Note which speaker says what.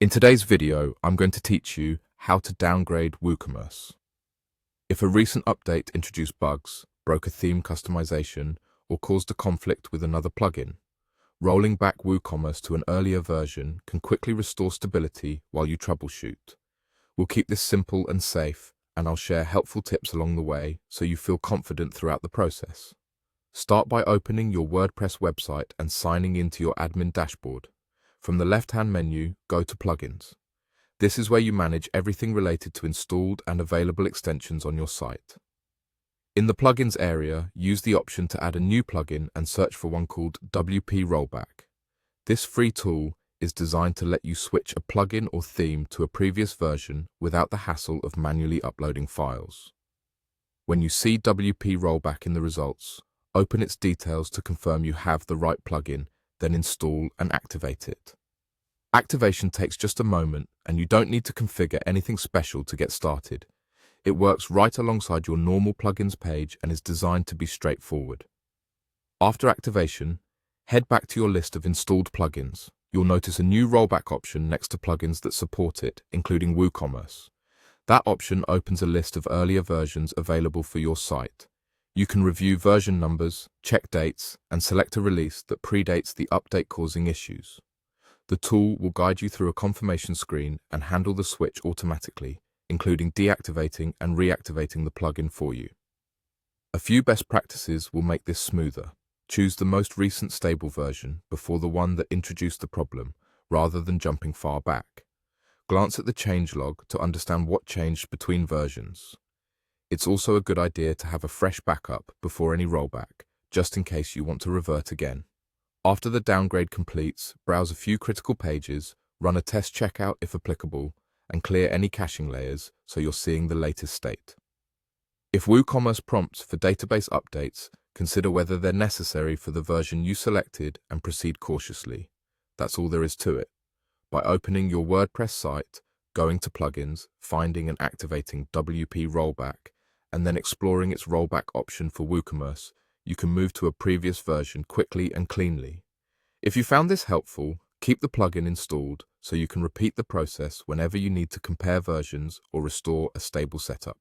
Speaker 1: In today's video, I'm going to teach you how to downgrade Woocommerce. If a recent update introduced bugs, broke a theme customization, or caused a conflict with another plugin, rolling back Woocommerce to an earlier version can quickly restore stability while you troubleshoot. We'll keep this simple and safe, and I'll share helpful tips along the way so you feel confident throughout the process. Start by opening your WordPress website and signing into your admin dashboard. From the left-hand menu, go to Plugins. This is where you manage everything related to installed and available extensions on your site. In the Plugins area, use the option to add a new plugin and search for one called WP Rollback. This free tool is designed to let you switch a plugin or theme to a previous version without the hassle of manually uploading files. When you see WP Rollback in the results, open its details to confirm you have the right plugin, then install and activate it. Activation takes just a moment, and you don't need to configure anything special to get started. It works right alongside your normal plugins page and is designed to be straightforward. After activation, head back to your list of installed plugins. You'll notice a new rollback option next to plugins that support it, including WooCommerce. That option opens a list of earlier versions available for your site. You can review version numbers, check dates, and select a release that predates the update causing issues. The tool will guide you through a confirmation screen and handle the switch automatically, including deactivating and reactivating the plugin for you. A few best practices will make this smoother. Choose the most recent stable version before the one that introduced the problem, rather than jumping far back. Glance at the changelog to understand what changed between versions. It's also a good idea to have a fresh backup before any rollback, just in case you want to revert again. After the downgrade completes, browse a few critical pages, run a test checkout if applicable, and clear any caching layers so you're seeing the latest state. If WooCommerce prompts for database updates, consider whether they're necessary for the version you selected and proceed cautiously. That's all there is to it. By opening your WordPress site, going to Plugins, finding and activating WP Rollback, and then exploring its rollback option for WooCommerce, you can move to a previous version quickly and cleanly. If you found this helpful, keep the plugin installed so you can repeat the process whenever you need to compare versions or restore a stable setup.